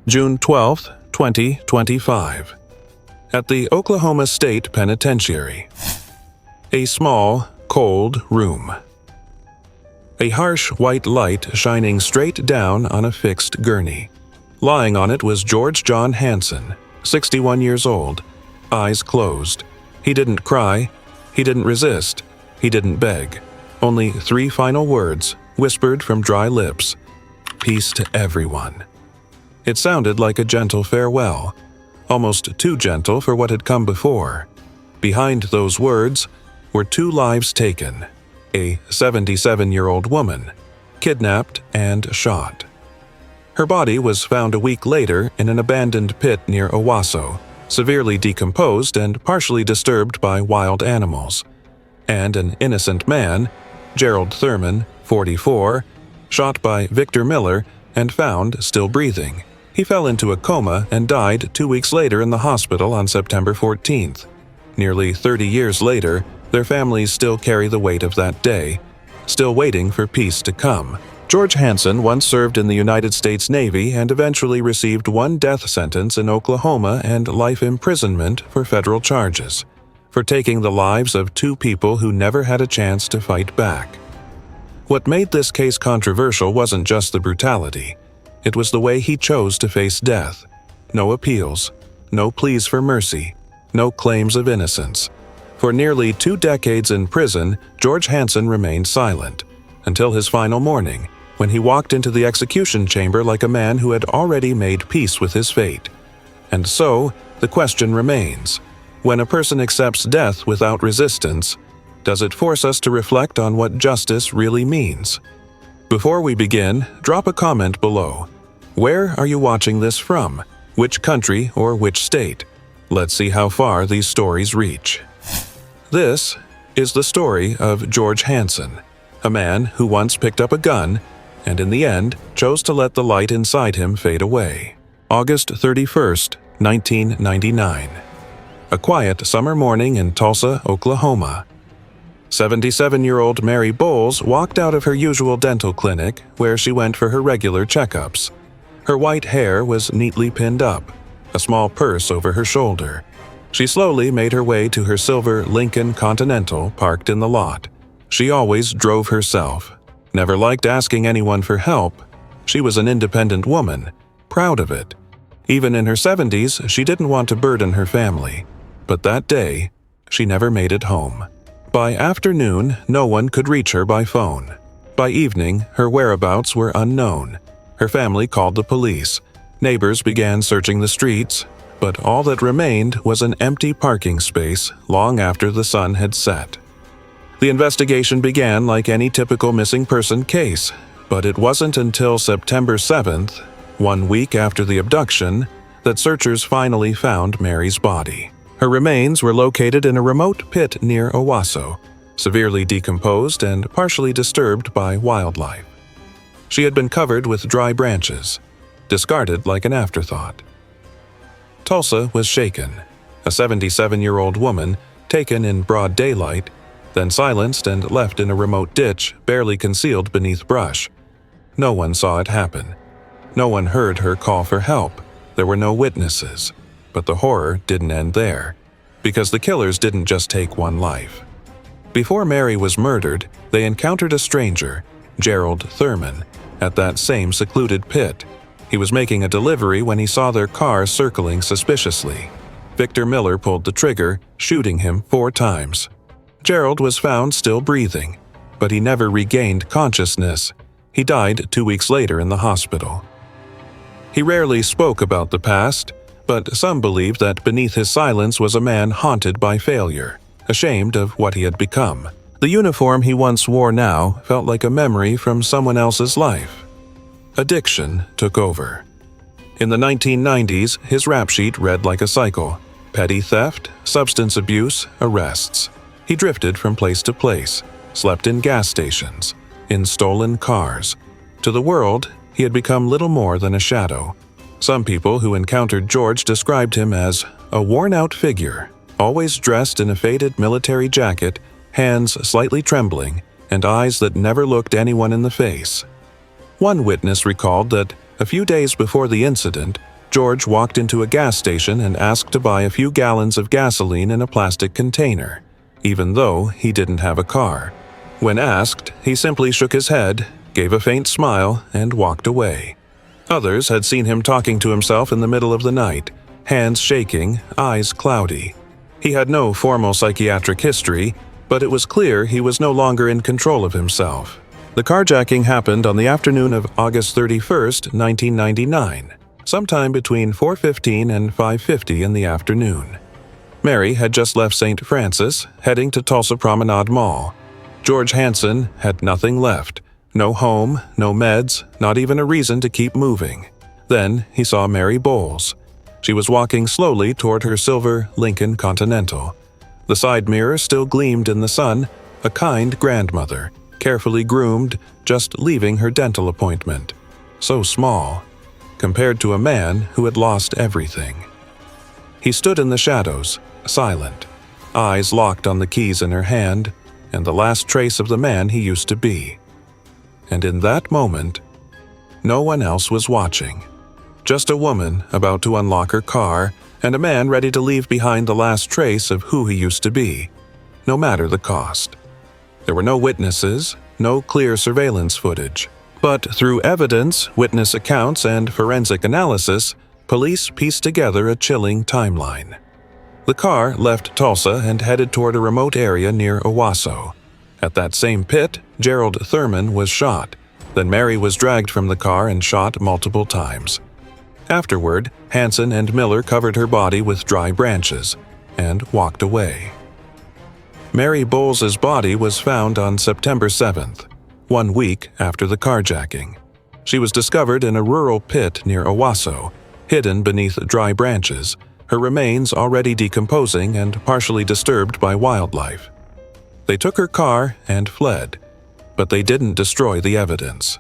June 12, 2025. At the Oklahoma State Penitentiary. A small, cold room. A harsh white light shining straight down on a fixed gurney. Lying on it was George John Hanson, 61 years old, eyes closed. He didn't cry, he didn't resist, he didn't beg. Only 3 final words, whispered from dry lips. Peace to everyone. It sounded like a gentle farewell, almost too gentle for what had come before. Behind those words were 2 lives taken, a 77-year-old woman, kidnapped and shot. Her body was found a week later in an abandoned pit near Owasso, severely decomposed and partially disturbed by wild animals. And an innocent man, Jerald Thurman, 44, shot by Victor Miller and found still breathing. He fell into a coma and died 2 weeks later in the hospital on September 14th. Nearly 30 years later, their families still carry the weight of that day, still waiting for peace to come. George Hanson once served in the United States Navy and eventually received 1 death sentence in Oklahoma and life imprisonment for federal charges, for taking the lives of 2 people who never had a chance to fight back. What made this case controversial wasn't just the brutality. It was the way he chose to face death. No appeals, no pleas for mercy, no claims of innocence. For nearly 2 decades in prison, George Hanson remained silent, until his final morning, when he walked into the execution chamber like a man who had already made peace with his fate. And so, the question remains, when a person accepts death without resistance, does it force us to reflect on what justice really means? Before we begin, drop a comment below. Where are you watching this from? Which country or which state? Let's see how far these stories reach. This is the story of George Hanson, a man who once picked up a gun and in the end chose to let the light inside him fade away. August 31st, 1999. A quiet summer morning in Tulsa, Oklahoma. 77-year-old Mary Bowles walked out of her usual dental clinic where she went for her regular checkups. Her white hair was neatly pinned up, a small purse over her shoulder. She slowly made her way to her silver Lincoln Continental parked in the lot. She always drove herself, never liked asking anyone for help. She was an independent woman, proud of it. Even in her 70s, she didn't want to burden her family. But that day, she never made it home. By afternoon, no one could reach her by phone. By evening, her whereabouts were unknown. Her family called the police. Neighbors began searching the streets, but all that remained was an empty parking space long after the sun had set. The investigation began like any typical missing person case, but it wasn't until September 7th, 1 week after the abduction, that searchers finally found Mary's body. Her remains were located in a remote pit near Owasso, severely decomposed and partially disturbed by wildlife. She had been covered with dry branches, discarded like an afterthought. Tulsa was shaken. A 77-year-old woman, taken in broad daylight, then silenced and left in a remote ditch barely concealed beneath brush. No one saw it happen. No one heard her call for help. There were no witnesses. But the horror didn't end there, because the killers didn't just take 1 life. Before Mary was murdered, they encountered a stranger, Jerald Thurman, at that same secluded pit. He was making a delivery when he saw their car circling suspiciously. Victor Miller pulled the trigger, shooting him 4 times. Jerald was found still breathing, but he never regained consciousness. He died 2 weeks later in the hospital. He rarely spoke about the past, but some believed that beneath his silence was a man haunted by failure, ashamed of what he had become. The uniform he once wore now felt like a memory from someone else's life. Addiction took over. In the 1990s, his rap sheet read like a cycle: petty theft, substance abuse, arrests. He drifted from place to place, slept in gas stations, in stolen cars. To the world, he had become little more than a shadow. Some people who encountered George described him as a worn-out figure, always dressed in a faded military jacket, hands slightly trembling, and eyes that never looked anyone in the face. One witness recalled that a few days before the incident, George walked into a gas station and asked to buy a few gallons of gasoline in a plastic container, even though he didn't have a car. When asked, he simply shook his head, gave a faint smile, and walked away. Others had seen him talking to himself in the middle of the night, hands shaking, eyes cloudy. He had no formal psychiatric history, but it was clear he was no longer in control of himself. The carjacking happened on the afternoon of August 31st, 1999, sometime between 4:15 and 5:50 in the afternoon. Mary had just left St. Francis, heading to Tulsa Promenade Mall. George Hanson had nothing left. No home, no meds, not even a reason to keep moving. Then he saw Mary Bowles. She was walking slowly toward her silver Lincoln Continental. The side mirror still gleamed in the sun, a kind grandmother, carefully groomed, just leaving her dental appointment. So small, compared to a man who had lost everything. He stood in the shadows, silent, eyes locked on the keys in her hand, and the last trace of the man he used to be. And in that moment, no one else was watching. Just a woman about to unlock her car, and a man ready to leave behind the last trace of who he used to be, no matter the cost. There were no witnesses, no clear surveillance footage. But through evidence, witness accounts, and forensic analysis, police pieced together a chilling timeline. The car left Tulsa and headed toward a remote area near Owasso. At that same pit, Jerald Thurman was shot. Then Mary was dragged from the car and shot multiple times. Afterward, Hanson and Miller covered her body with dry branches and walked away. Mary Bowles' body was found on September 7th, 1 week after the carjacking. She was discovered in a rural pit near Owasso, hidden beneath dry branches, her remains already decomposing and partially disturbed by wildlife. They took her car and fled, but they didn't destroy the evidence.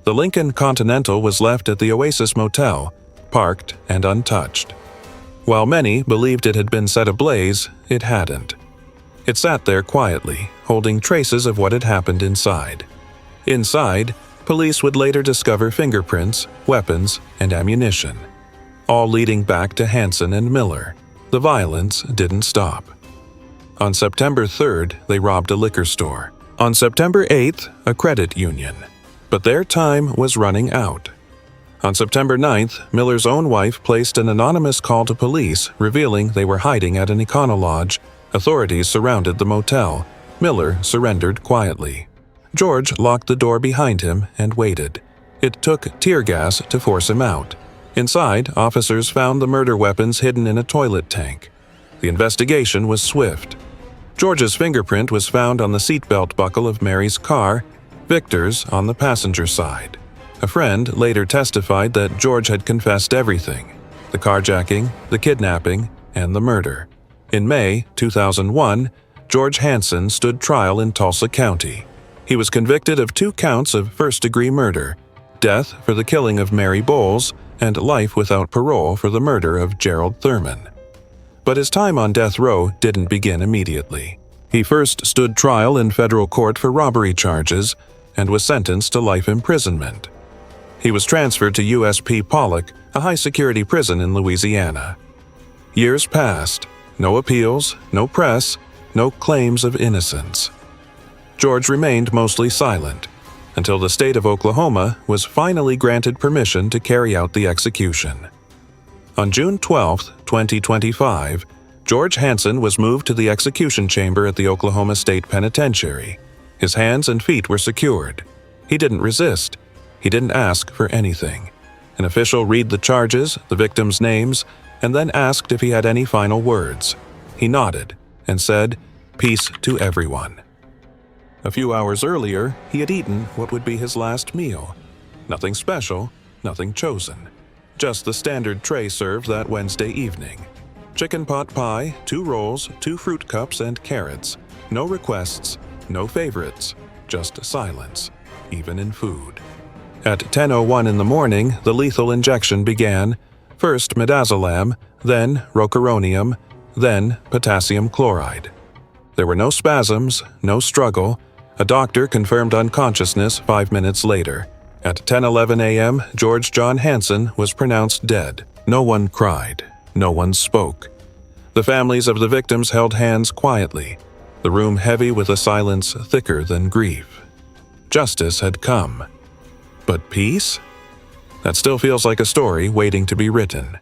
The Lincoln Continental was left at the Oasis Motel, parked and untouched. While many believed it had been set ablaze, it hadn't. It sat there quietly, holding traces of what had happened inside. Inside, police would later discover fingerprints, weapons, and ammunition, all leading back to Hanson and Miller. The violence didn't stop. On September 3rd, they robbed a liquor store. On September 8th, a credit union. But their time was running out. On September 9th, Miller's own wife placed an anonymous call to police revealing they were hiding at an Econo-Lodge. Authorities surrounded the motel. Miller surrendered quietly. George locked the door behind him and waited. It took tear gas to force him out. Inside, officers found the murder weapons hidden in a toilet tank. The investigation was swift. George's fingerprint was found on the seatbelt buckle of Mary's car, Victor's on the passenger side. A friend later testified that George had confessed everything: the carjacking, the kidnapping, and the murder. In May 2001, George Hanson stood trial in Tulsa County. He was convicted of 2 counts of first-degree murder, death for the killing of Mary Bowles, and life without parole for the murder of Jerald Thurman. But his time on death row didn't begin immediately. He first stood trial in federal court for robbery charges and was sentenced to life imprisonment. He was transferred to USP Pollock, a high-security prison in Louisiana. Years passed. No appeals, no press, no claims of innocence. George remained mostly silent until the state of Oklahoma was finally granted permission to carry out the execution. On June 12, 2025, George Hanson was moved to the execution chamber at the Oklahoma State Penitentiary. His hands and feet were secured. He didn't resist. He didn't ask for anything. An official read the charges, the victims' names, and then asked if he had any final words. He nodded and said, "Peace to everyone." A few hours earlier, he had eaten what would be his last meal. Nothing special, nothing chosen. Just the standard tray served that Wednesday evening. Chicken pot pie, 2 rolls, 2 fruit cups, and carrots. No requests, no favorites, just silence, even in food. At 10:01 in the morning, the lethal injection began. First midazolam, then rocuronium, then potassium chloride. There were no spasms, no struggle. A doctor confirmed unconsciousness 5 minutes later. At 10:11 a.m., George John Hanson was pronounced dead. No one cried. No one spoke. The families of the victims held hands quietly, the room heavy with a silence thicker than grief. Justice had come. But peace? That still feels like a story waiting to be written.